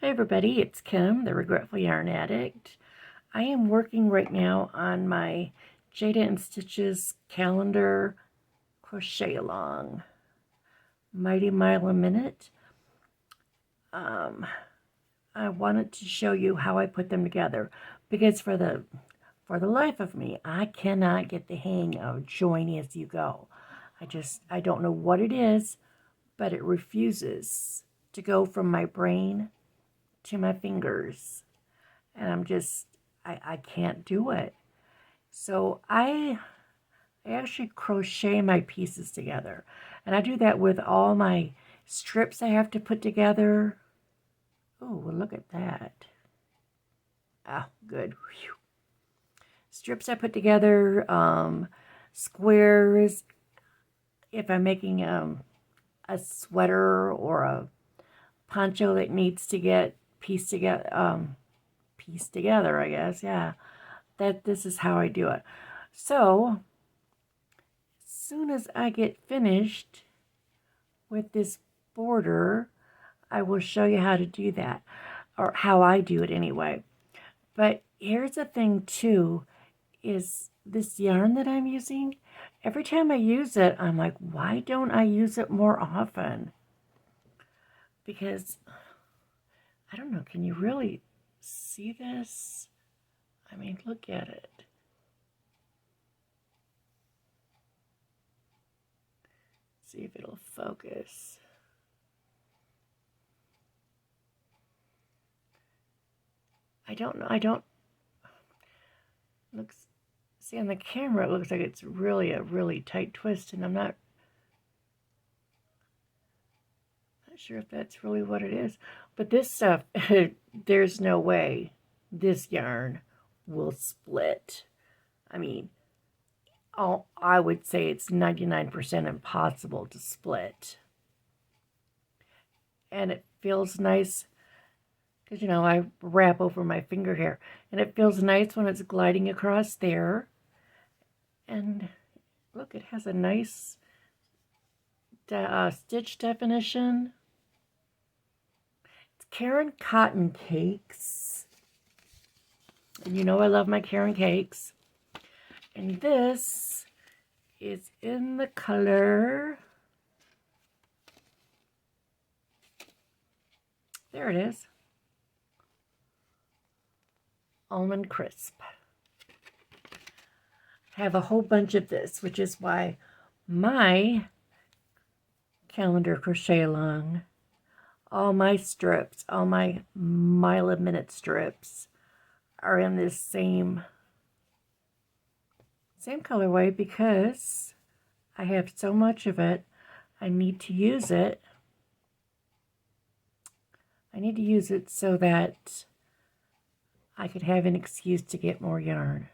Hi everybody, it's Kim, the Regretful Yarn Addict. I am working right now on my Jada and Stitches calendar crochet along. Mighty Mile a Minute. I wanted to show you how I put them together because for the life of me, I cannot get the hang of join as you go. I don't know what it is, but it refuses to go from my brain to my fingers, and I can't do it. So I actually crochet my pieces together, and I do that with all my strips I have to put together. Oh, well, look at that. Ah, good. Whew. Strips I put together, squares if I'm making a sweater or a poncho that needs to get pieced together, I guess. Yeah, this is how I do it. So as soon as I get finished with this border, I will show you how to do that, or how I do it anyway. But here's the thing too, is this yarn that I'm using, every time I use it, I'm like, why don't I use it more often? Because I don't know, can you really see this? I mean, look at it. See if it'll focus. I don't know, see on the camera, it looks like it's really a really tight twist, and I'm not sure if that's really what it is. But this stuff, there's no way this yarn will split. I mean, I would say it's 99% impossible to split. And it feels nice because, you know, I wrap over my finger here, and it feels nice when it's gliding across there. And look, it has a nice stitch definition. It's Caron Cotton Cakes, and you know I love my Caron cakes. And this is in the color, there it is, Almond Crisp. I have a whole bunch of this, which is why my calendar crochet along, all my strips, all my mile a minute strips are in this same colorway, because I have so much of it. I need to use it. I need to use it so that I could have an excuse to get more yarn.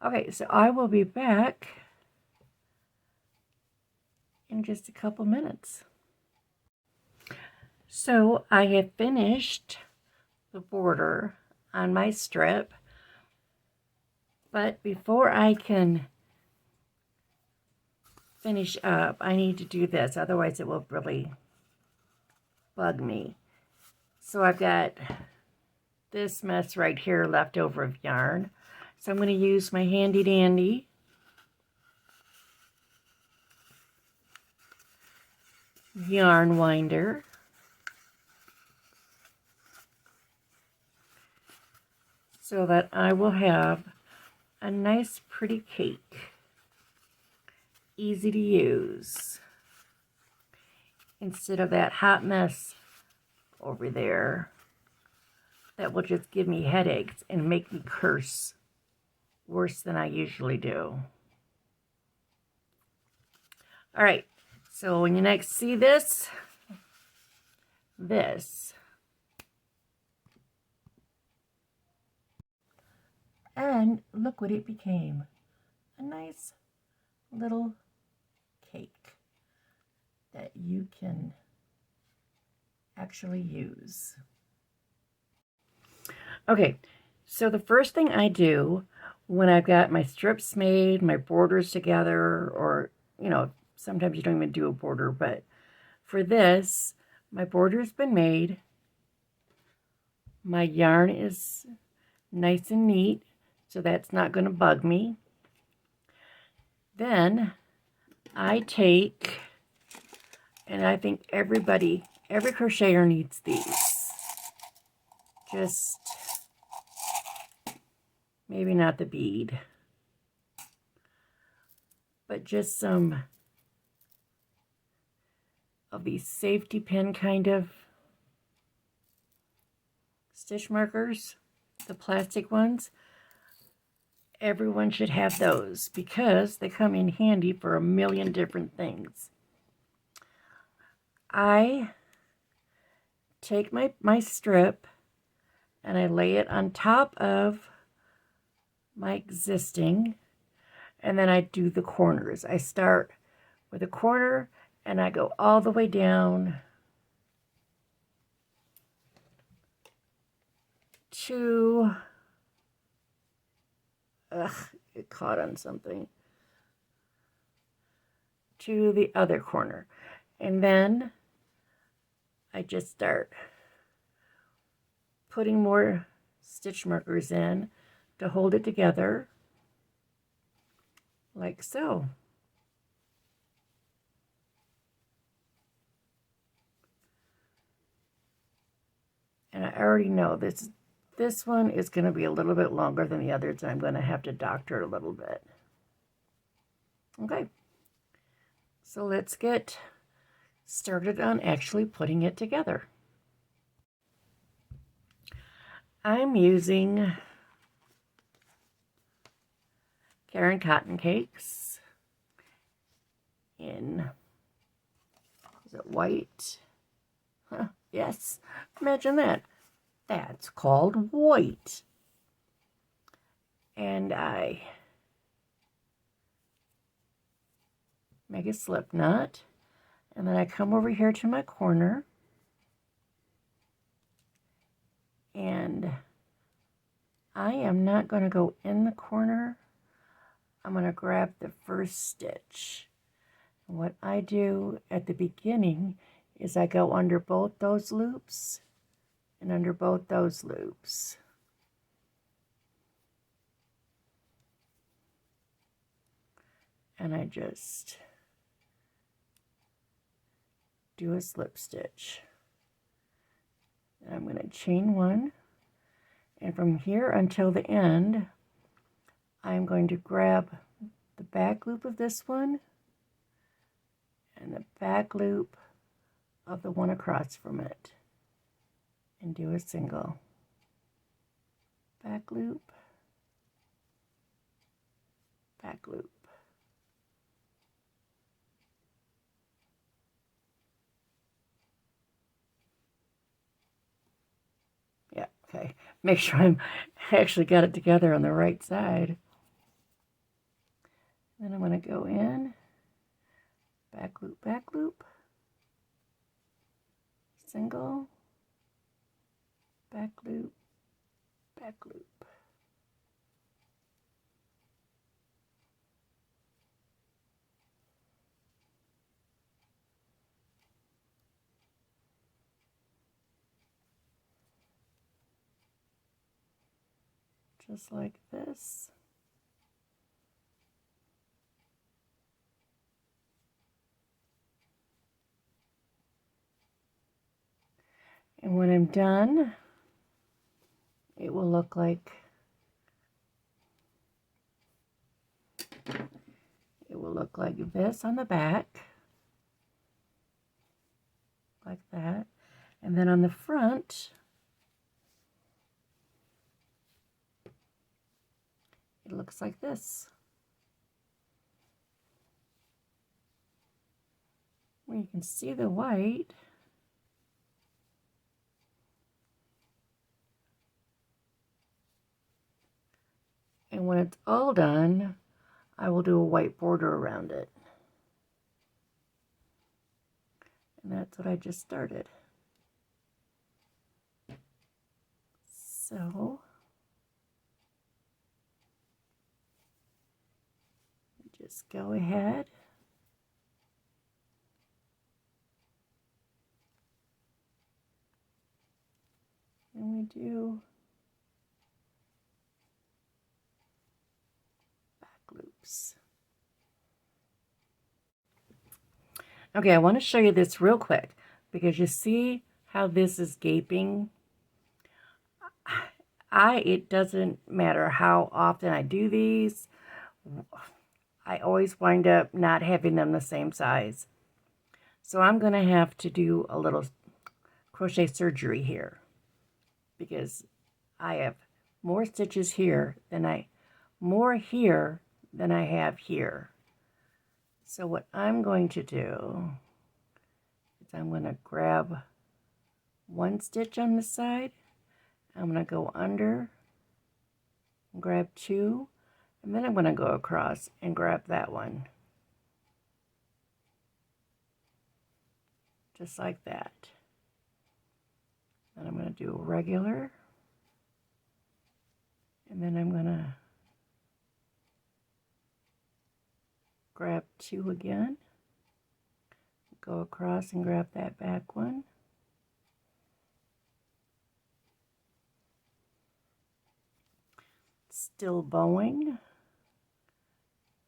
Okay, so I will be back in just a couple minutes. So I have finished the border on my strip, but before I can finish up, I need to do this, otherwise it will really bug me. So I've got this mess right here left over of yarn. So I'm going to use my handy dandy yarn winder. So that I will have a nice pretty cake. Easy to use. Instead of that hot mess over there that will just give me headaches and make me curse worse than I usually do. All right, so when you next see this, and look what it became. A nice little cake that you can actually use. Okay, so the first thing I do when I've got my strips made, my borders together, or, you know, sometimes you don't even do a border, but for this, My border's been made. My yarn is nice and neat, so that's not going to bug me. Then I take, and I think every crocheter needs these. Just, maybe not the bead, but just some of these safety pin kind of stitch markers, the plastic ones. Everyone should have those because they come in handy for a million different things. I take my strip and I lay it on top of my existing, and then I do the corners. I start with a corner and I go all the way down to, it caught on something, to the other corner. And then I just start putting more stitch markers in to hold it together, like so. And I already know this one is going to be a little bit longer than the others, and I'm going to have to doctor it a little bit. Okay, so let's get started on actually putting it together. I'm using Karen Cotton Cakes in, is it white? Huh, yes, imagine that. That's called white. And I make a slip knot, and then I come over here to my corner, and I am not going to go in the corner. I'm going to grab the first stitch. And what I do at the beginning is I go under both those loops and under both those loops. And I just do a slip stitch. And I'm going to chain one, and from here until the end I'm going to grab the back loop of this one and the back loop of the one across from it and do a single. Back loop, back loop. Yeah, okay. Make sure I actually got it together on the right side. Then I'm going to go in, back loop, single, back loop, back loop. Just like this. And when I'm done, it will look like this on the back, like that. And then on the front, it looks like this. Where you can see the white. And when it's all done, I will do a white border around it. And that's what I just started. So just go ahead going to do back loops. Okay, I want to show you this real quick because you see how this is gaping. It doesn't matter how often I do these, I always wind up not having them the same size. So I'm going to have to do a little crochet surgery here because I have more stitches here than I have here. So what I'm going to do is I'm going to grab one stitch on this side. I'm going to go under, grab two, and then I'm going to go across and grab that one. Just like that. Then I'm going to do a regular, and then I'm going to grab two again, go across and grab that back one. Still bowing,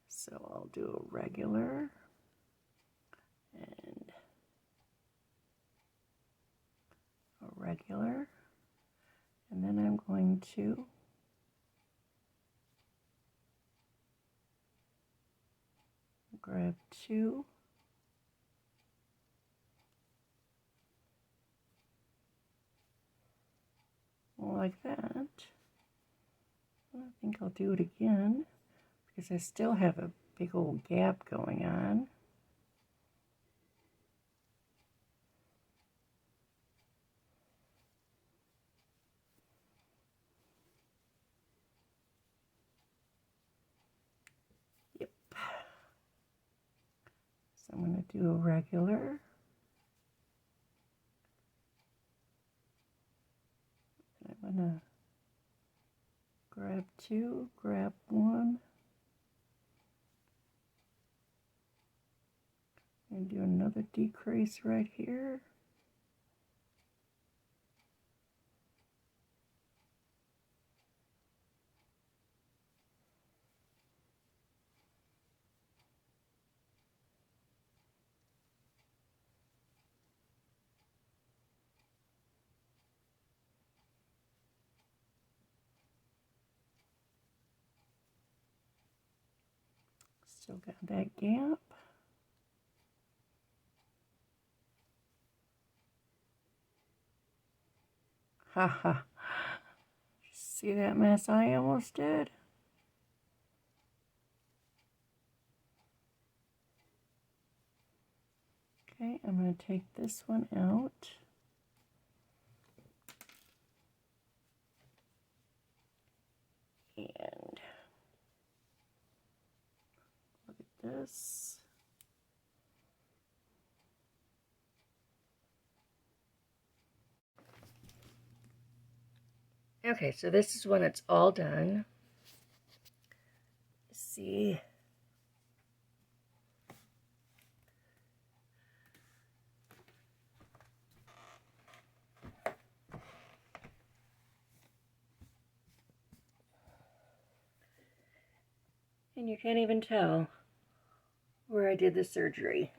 so I'll do a regular and a regular, and then I'm going to grab two, like that. I think I'll do it again because I still have a big old gap going on. Yep. So I'm going to do a regular. I'm going to grab two, grab one, and do another decrease right here. Still got that gap. Haha. See that mess I almost did? Okay, I'm going to take this one out. And look at this. Okay, so this is when it's all done. See, and you can't even tell where I did the surgery.